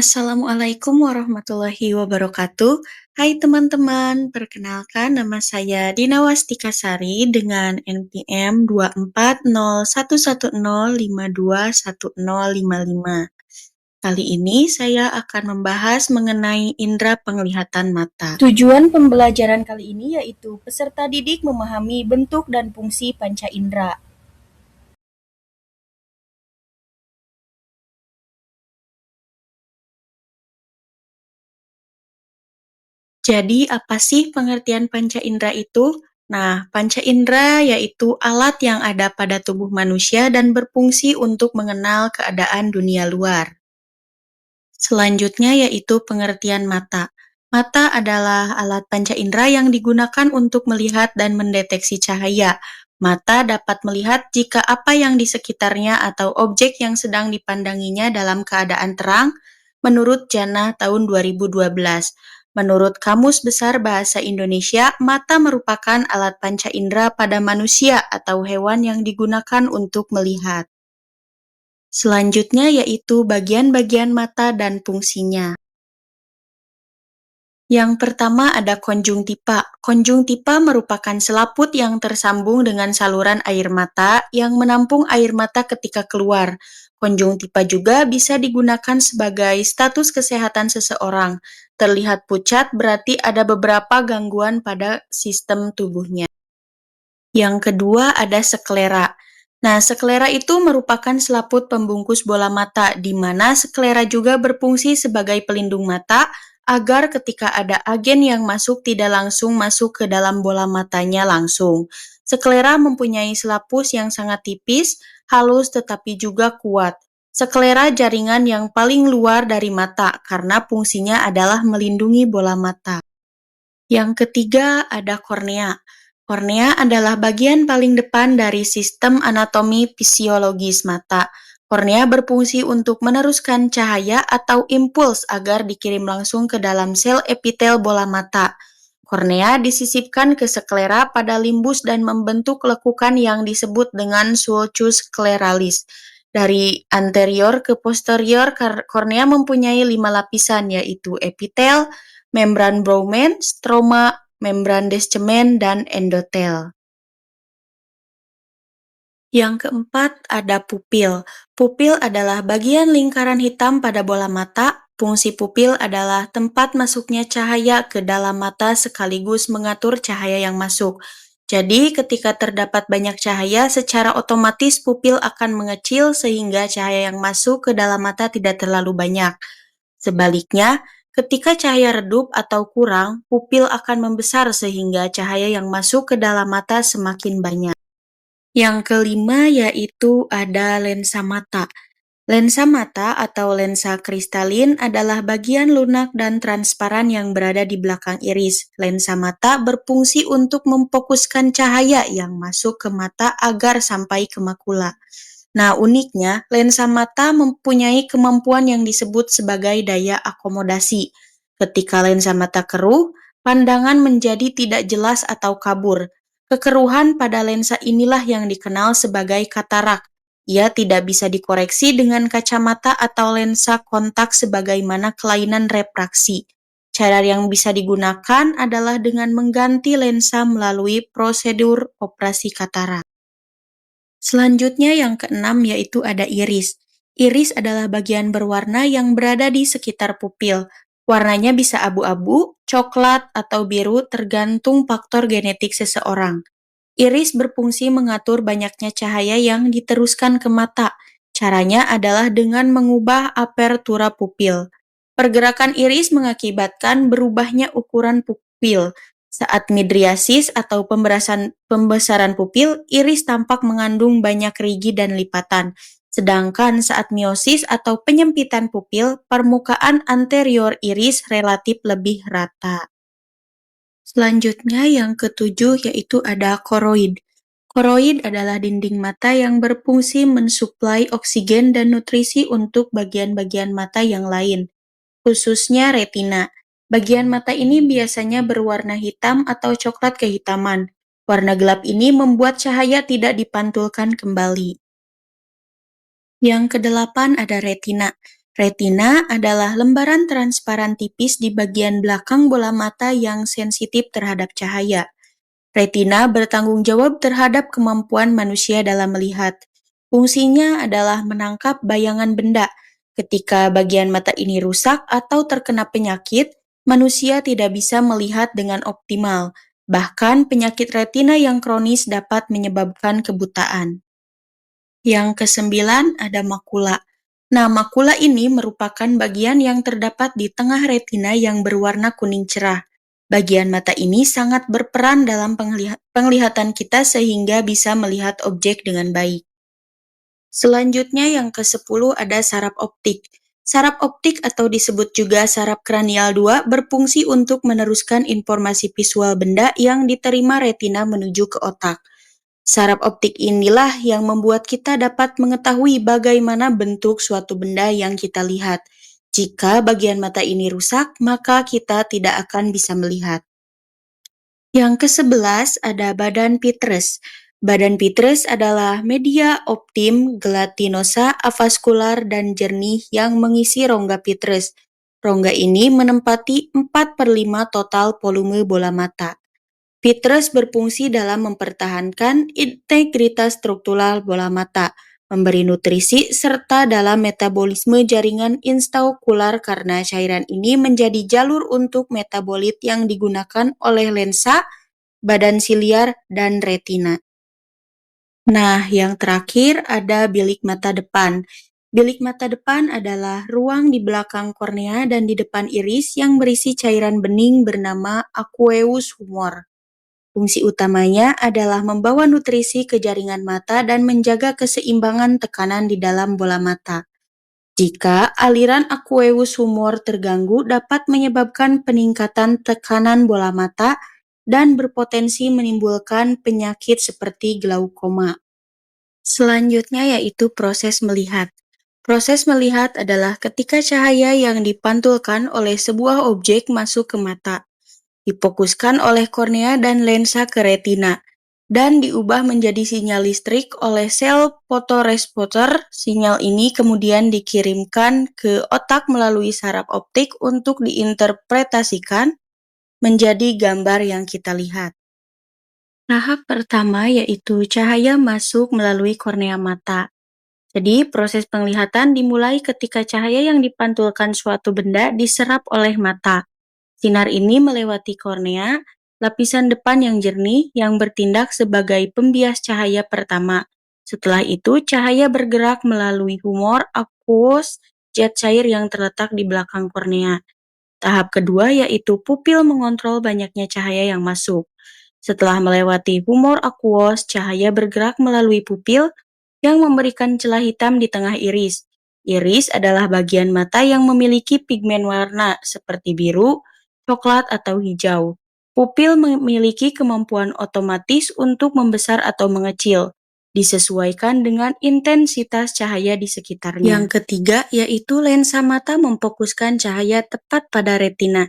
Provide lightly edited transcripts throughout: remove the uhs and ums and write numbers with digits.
Assalamualaikum warahmatullahi wabarakatuh. Hai teman-teman, perkenalkan nama saya Dina Wastikasari dengan NPM 2401105210055. Kali ini saya akan membahas mengenai indera penglihatan mata. Tujuan pembelajaran kali ini yaitu peserta didik memahami bentuk dan fungsi panca indera. Jadi, apa sih pengertian panca indera itu? Nah, panca indera yaitu alat yang ada pada tubuh manusia dan berfungsi untuk mengenal keadaan dunia luar. Selanjutnya yaitu pengertian mata. Mata adalah alat panca indera yang digunakan untuk melihat dan mendeteksi cahaya. Mata dapat melihat jika apa yang di sekitarnya atau objek yang sedang dipandanginya dalam keadaan terang, menurut Jannah tahun 2012. Menurut Kamus Besar Bahasa Indonesia, mata merupakan alat panca indera pada manusia atau hewan yang digunakan untuk melihat. Selanjutnya yaitu bagian-bagian mata dan fungsinya. Yang pertama ada konjungtipa. Konjungtipa merupakan selaput yang tersambung dengan saluran air mata yang menampung air mata ketika keluar. Konjungtipa juga bisa digunakan sebagai status kesehatan seseorang. Terlihat pucat berarti ada beberapa gangguan pada sistem tubuhnya. Yang kedua ada sklera. Nah, sklera itu merupakan selaput pembungkus bola mata, di mana sklera juga berfungsi sebagai pelindung mata agar ketika ada agen yang masuk tidak langsung masuk ke dalam bola matanya langsung. Sklera mempunyai selaput yang sangat tipis, halus tetapi juga kuat. Sklera jaringan yang paling luar dari mata karena fungsinya adalah melindungi bola mata. Yang ketiga ada kornea. Kornea adalah bagian paling depan dari sistem anatomi fisiologis mata. Kornea berfungsi untuk meneruskan cahaya atau impuls agar dikirim langsung ke dalam sel epitel bola mata. Kornea disisipkan ke sklera pada limbus dan membentuk lekukan yang disebut dengan sulcus scleralis. Dari anterior ke posterior, kornea mempunyai 5 lapisan, yaitu epitel, membran Bowman, stroma, membran Descemen, dan endotel. Yang keempat ada pupil. Pupil adalah bagian lingkaran hitam pada bola mata. Fungsi pupil adalah tempat masuknya cahaya ke dalam mata sekaligus mengatur cahaya yang masuk. Jadi, ketika terdapat banyak cahaya, secara otomatis pupil akan mengecil sehingga cahaya yang masuk ke dalam mata tidak terlalu banyak. Sebaliknya, ketika cahaya redup atau kurang, pupil akan membesar sehingga cahaya yang masuk ke dalam mata semakin banyak. Yang kelima yaitu ada lensa mata. Lensa mata atau lensa kristalin adalah bagian lunak dan transparan yang berada di belakang iris. Lensa mata berfungsi untuk memfokuskan cahaya yang masuk ke mata agar sampai ke makula. Nah, uniknya, lensa mata mempunyai kemampuan yang disebut sebagai daya akomodasi. Ketika lensa mata keruh, pandangan menjadi tidak jelas atau kabur. Kekeruhan pada lensa inilah yang dikenal sebagai katarak. Ia tidak bisa dikoreksi dengan kacamata atau lensa kontak sebagaimana kelainan refraksi. Cara yang bisa digunakan adalah dengan mengganti lensa melalui prosedur operasi katarak. Selanjutnya yang keenam yaitu ada iris. Iris adalah bagian berwarna yang berada di sekitar pupil. Warnanya bisa abu-abu, coklat, atau biru tergantung faktor genetik seseorang. Iris berfungsi mengatur banyaknya cahaya yang diteruskan ke mata. Caranya adalah dengan mengubah apertura pupil. Pergerakan iris mengakibatkan berubahnya ukuran pupil. Saat midriasis atau pembesaran pupil, iris tampak mengandung banyak rigi dan lipatan. Sedangkan saat miosis atau penyempitan pupil, permukaan anterior iris relatif lebih rata. Selanjutnya yang ketujuh yaitu ada koroid. Koroid adalah dinding mata yang berfungsi mensuplai oksigen dan nutrisi untuk bagian-bagian mata yang lain, khususnya retina. Bagian mata ini biasanya berwarna hitam atau coklat kehitaman. Warna gelap ini membuat cahaya tidak dipantulkan kembali. Yang kedelapan ada retina. Retina adalah lembaran transparan tipis di bagian belakang bola mata yang sensitif terhadap cahaya. Retina bertanggung jawab terhadap kemampuan manusia dalam melihat. Fungsinya adalah menangkap bayangan benda. Ketika bagian mata ini rusak atau terkena penyakit, manusia tidak bisa melihat dengan optimal. Bahkan penyakit retina yang kronis dapat menyebabkan kebutaan. Yang kesembilan ada makula. Nah, makula ini merupakan bagian yang terdapat di tengah retina yang berwarna kuning cerah. Bagian mata ini sangat berperan dalam penglihatan kita sehingga bisa melihat objek dengan baik. Selanjutnya yang ke-10 ada saraf optik. Saraf optik atau disebut juga saraf kranial 2 berfungsi untuk meneruskan informasi visual benda yang diterima retina menuju ke otak. Saraf optik inilah yang membuat kita dapat mengetahui bagaimana bentuk suatu benda yang kita lihat. Jika bagian mata ini rusak, maka kita tidak akan bisa melihat. Yang ke-11 ada badan vitreous. Badan vitreous adalah media optim gelatinosa avaskular dan jernih yang mengisi rongga vitreous. Rongga ini menempati 4/5 total volume bola mata. Vitreous berfungsi dalam mempertahankan integritas struktural bola mata, memberi nutrisi, serta dalam metabolisme jaringan intraokular karena cairan ini menjadi jalur untuk metabolit yang digunakan oleh lensa, badan siliar, dan retina. Nah, yang terakhir ada bilik mata depan. Bilik mata depan adalah ruang di belakang kornea dan di depan iris yang berisi cairan bening bernama aqueous humor. Fungsi utamanya adalah membawa nutrisi ke jaringan mata dan menjaga keseimbangan tekanan di dalam bola mata. Jika aliran aqueous humor terganggu dapat menyebabkan peningkatan tekanan bola mata dan berpotensi menimbulkan penyakit seperti glaukoma. Selanjutnya yaitu proses melihat. Proses melihat adalah ketika cahaya yang dipantulkan oleh sebuah objek masuk ke mata, difokuskan oleh kornea dan lensa ke retina, dan diubah menjadi sinyal listrik oleh sel fotoreseptor. Sinyal ini kemudian dikirimkan ke otak melalui saraf optik untuk diinterpretasikan menjadi gambar yang kita lihat. Tahap pertama yaitu cahaya masuk melalui kornea mata. Jadi, proses penglihatan dimulai ketika cahaya yang dipantulkan suatu benda diserap oleh mata. Sinar ini melewati kornea, lapisan depan yang jernih yang bertindak sebagai pembias cahaya pertama. Setelah itu, cahaya bergerak melalui humor aqueous, zat cair yang terletak di belakang kornea. Tahap kedua yaitu pupil mengontrol banyaknya cahaya yang masuk. Setelah melewati humor aqueous, cahaya bergerak melalui pupil yang memberikan celah hitam di tengah iris. Iris adalah bagian mata yang memiliki pigmen warna seperti biru, coklat, atau hijau. Pupil memiliki kemampuan otomatis untuk membesar atau mengecil, disesuaikan dengan intensitas cahaya di sekitarnya. Yang ketiga yaitu lensa mata memfokuskan cahaya tepat pada retina.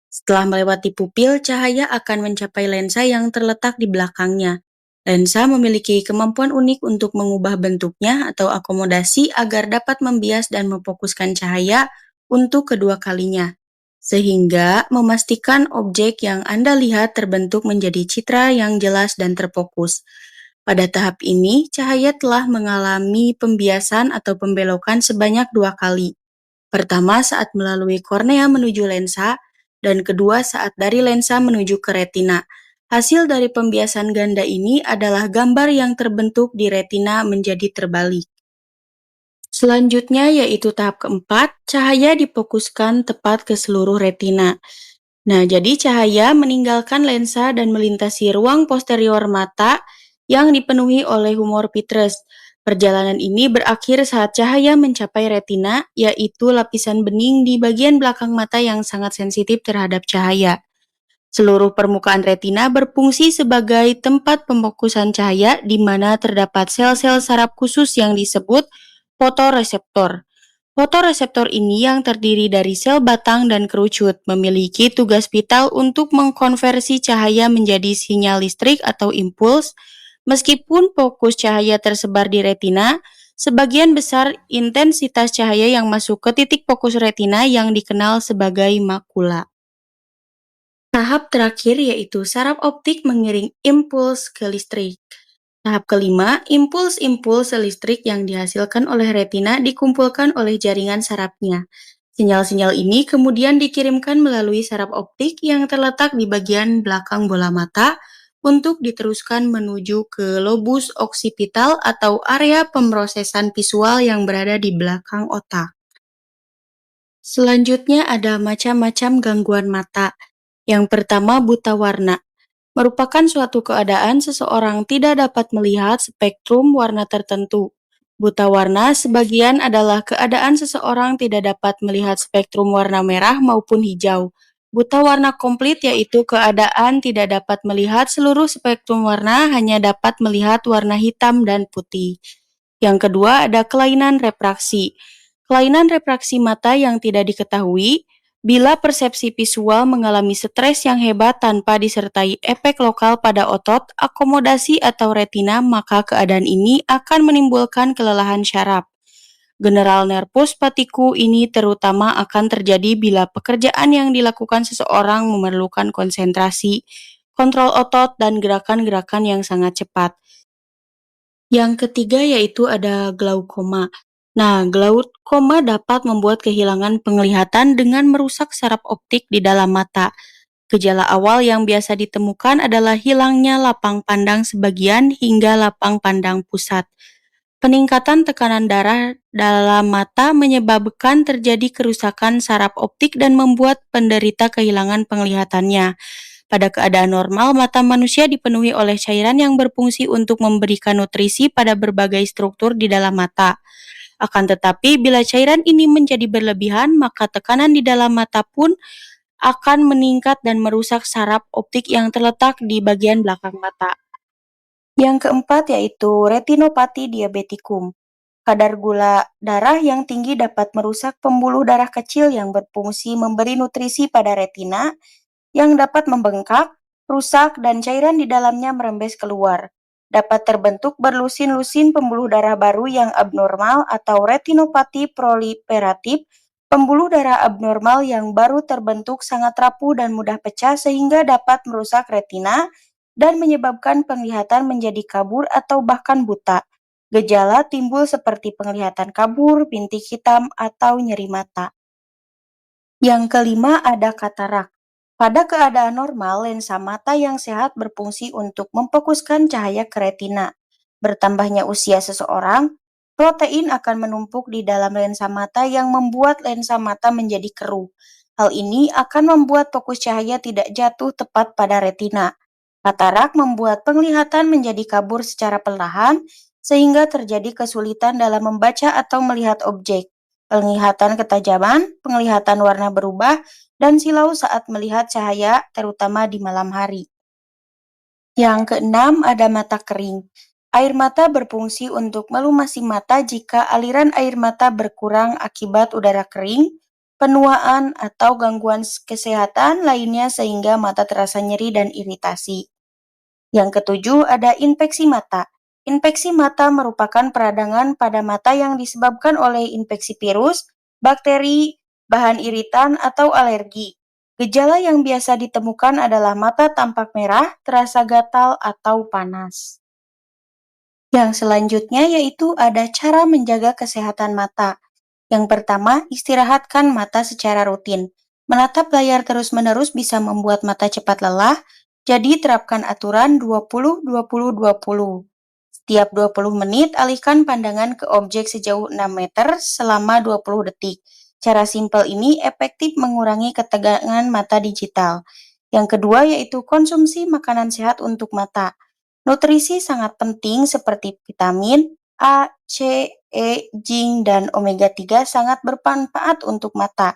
Setelah melewati pupil, cahaya akan mencapai lensa yang terletak di belakangnya. Lensa memiliki kemampuan unik untuk mengubah bentuknya atau akomodasi agar dapat membias dan memfokuskan cahaya untuk kedua kalinya, sehingga memastikan objek yang Anda lihat terbentuk menjadi citra yang jelas dan terfokus. Pada tahap ini, cahaya telah mengalami pembiasan atau pembelokan sebanyak 2 kali. Pertama saat melalui kornea menuju lensa, dan kedua saat dari lensa menuju ke retina. Hasil dari pembiasan ganda ini adalah gambar yang terbentuk di retina menjadi terbalik. Selanjutnya yaitu tahap keempat, cahaya difokuskan tepat ke seluruh retina. Nah, jadi cahaya meninggalkan lensa dan melintasi ruang posterior mata yang dipenuhi oleh humor vitreous. Perjalanan ini berakhir saat cahaya mencapai retina, yaitu lapisan bening di bagian belakang mata yang sangat sensitif terhadap cahaya. Seluruh permukaan retina berfungsi sebagai tempat pefokusan cahaya di mana terdapat sel-sel saraf khusus yang disebut fotoreseptor. Fotoreseptor ini yang terdiri dari sel batang dan kerucut memiliki tugas vital untuk mengkonversi cahaya menjadi sinyal listrik atau impuls. Meskipun fokus cahaya tersebar di retina, Sebagian besar intensitas cahaya yang masuk ke titik fokus retina yang dikenal sebagai makula. Tahap terakhir yaitu saraf optik mengiring impuls ke listrik. Tahap kelima, impuls-impuls listrik yang dihasilkan oleh retina dikumpulkan oleh jaringan sarafnya. Sinyal-sinyal ini kemudian dikirimkan melalui saraf optik yang terletak di bagian belakang bola mata untuk diteruskan menuju ke lobus oksipital atau area pemrosesan visual yang berada di belakang otak. Selanjutnya ada macam-macam gangguan mata. Yang pertama, buta warna merupakan suatu keadaan seseorang tidak dapat melihat spektrum warna tertentu. Buta warna sebagian adalah keadaan seseorang tidak dapat melihat spektrum warna merah maupun hijau. Buta warna komplit yaitu keadaan tidak dapat melihat seluruh spektrum warna, hanya dapat melihat warna hitam dan putih. Yang kedua ada kelainan refraksi. Kelainan refraksi mata yang tidak diketahui bila persepsi visual mengalami stres yang hebat tanpa disertai efek lokal pada otot, akomodasi atau retina, maka keadaan ini akan menimbulkan kelelahan syaraf. General nervus fatigue ini terutama akan terjadi bila pekerjaan yang dilakukan seseorang memerlukan konsentrasi, kontrol otot, dan gerakan-gerakan yang sangat cepat. Yang ketiga yaitu ada glaukoma. Nah, glaukoma dapat membuat kehilangan penglihatan dengan merusak saraf optik di dalam mata. Gejala awal yang biasa ditemukan adalah hilangnya lapang pandang sebagian hingga lapang pandang pusat. Peningkatan tekanan darah dalam mata menyebabkan terjadi kerusakan saraf optik dan membuat penderita kehilangan penglihatannya. Pada keadaan normal, mata manusia dipenuhi oleh cairan yang berfungsi untuk memberikan nutrisi pada berbagai struktur di dalam mata. Akan tetapi, bila cairan ini menjadi berlebihan, maka tekanan di dalam mata pun akan meningkat dan merusak saraf optik yang terletak di bagian belakang mata. Yang keempat yaitu retinopati diabetikum. Kadar gula darah yang tinggi dapat merusak pembuluh darah kecil yang berfungsi memberi nutrisi pada retina yang dapat membengkak, rusak, dan cairan di dalamnya merembes keluar. Dapat terbentuk berlusin-lusin pembuluh darah baru yang abnormal atau retinopati proliferatif. Pembuluh darah abnormal yang baru terbentuk sangat rapuh dan mudah pecah sehingga dapat merusak retina dan menyebabkan penglihatan menjadi kabur atau bahkan buta. Gejala timbul seperti penglihatan kabur, bintik hitam, atau nyeri mata. Yang kelima ada katarak. Pada keadaan normal, lensa mata yang sehat berfungsi untuk memfokuskan cahaya ke retina. Bertambahnya usia seseorang, protein akan menumpuk di dalam lensa mata yang membuat lensa mata menjadi keruh. Hal ini akan membuat fokus cahaya tidak jatuh tepat pada retina. Katarak membuat penglihatan menjadi kabur secara perlahan, sehingga terjadi kesulitan dalam membaca atau melihat objek. Penglihatan ketajaman, penglihatan warna berubah, dan silau saat melihat cahaya, terutama di malam hari. Yang keenam ada mata kering. Air mata berfungsi untuk melumasi mata jika aliran air mata berkurang akibat udara kering, penuaan, atau gangguan kesehatan lainnya sehingga mata terasa nyeri dan iritasi. Yang ketujuh ada infeksi mata. Infeksi mata merupakan peradangan pada mata yang disebabkan oleh infeksi virus, bakteri, bahan iritan, atau alergi. Gejala yang biasa ditemukan adalah mata tampak merah, terasa gatal, atau panas. Yang selanjutnya yaitu ada cara menjaga kesehatan mata. Yang pertama, istirahatkan mata secara rutin. Menatap layar terus-menerus bisa membuat mata cepat lelah, jadi terapkan aturan 20-20-20. Setiap 20 menit, alihkan pandangan ke objek sejauh 6 meter selama 20 detik. Cara simpel ini efektif mengurangi ketegangan mata digital. Yang kedua yaitu konsumsi makanan sehat untuk mata. Nutrisi sangat penting seperti vitamin A, C, E, zinc, dan omega-3 sangat bermanfaat untuk mata.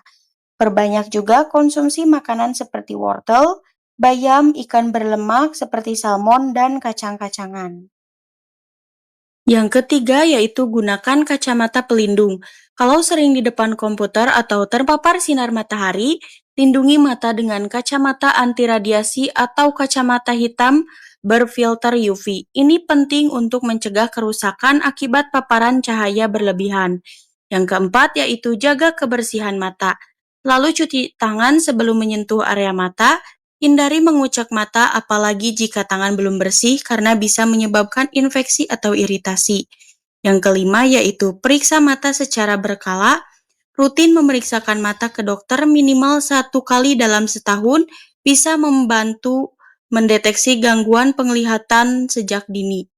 Perbanyak juga konsumsi makanan seperti wortel, bayam, ikan berlemak seperti salmon, dan kacang-kacangan. Yang ketiga yaitu gunakan kacamata pelindung. Kalau sering di depan komputer atau terpapar sinar matahari, lindungi mata dengan kacamata anti radiasi atau kacamata hitam berfilter UV. Ini penting untuk mencegah kerusakan akibat paparan cahaya berlebihan. Yang keempat yaitu jaga kebersihan mata. Lalu cuci tangan sebelum menyentuh area mata. Hindari mengucek mata apalagi jika tangan belum bersih karena bisa menyebabkan infeksi atau iritasi. Yang kelima yaitu periksa mata secara berkala. Rutin memeriksakan mata ke dokter minimal 1 kali dalam setahun bisa membantu mendeteksi gangguan penglihatan sejak dini.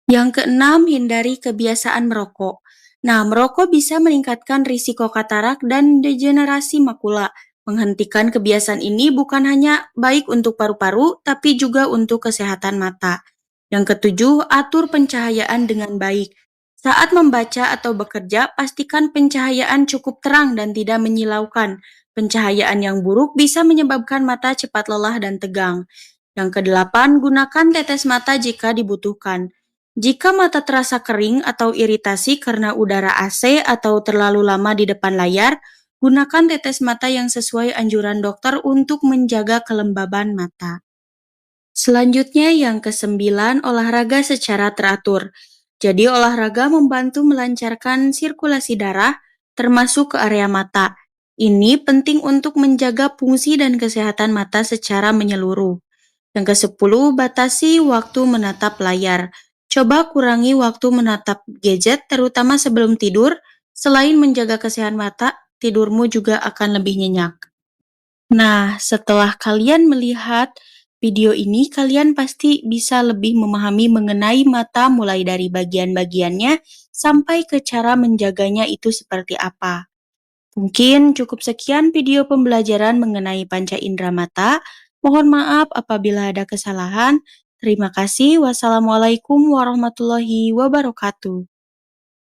Yang keenam, hindari kebiasaan merokok. Nah, merokok bisa meningkatkan risiko katarak dan degenerasi makula. Menghentikan kebiasaan ini bukan hanya baik untuk paru-paru, tapi juga untuk kesehatan mata. Yang ketujuh, atur pencahayaan dengan baik. Saat membaca atau bekerja, pastikan pencahayaan cukup terang dan tidak menyilaukan. Pencahayaan yang buruk bisa menyebabkan mata cepat lelah dan tegang. Yang kedelapan, gunakan tetes mata jika dibutuhkan. Jika mata terasa kering atau iritasi karena udara AC atau terlalu lama di depan layar, gunakan tetes mata yang sesuai anjuran dokter untuk menjaga kelembaban mata. Selanjutnya yang kesembilan, olahraga secara teratur. Jadi olahraga membantu melancarkan sirkulasi darah termasuk ke area mata. Ini penting untuk menjaga fungsi dan kesehatan mata secara menyeluruh. Yang kesepuluh, batasi waktu menatap layar. Coba kurangi waktu menatap gadget, terutama sebelum tidur. Selain menjaga kesehatan mata, tidurmu juga akan lebih nyenyak. Nah, setelah kalian melihat video ini, kalian pasti bisa lebih memahami mengenai mata mulai dari bagian-bagiannya sampai ke cara menjaganya itu seperti apa. Mungkin cukup sekian video pembelajaran mengenai panca indera mata. Mohon maaf apabila ada kesalahan. Terima kasih. Wassalamualaikum warahmatullahi wabarakatuh.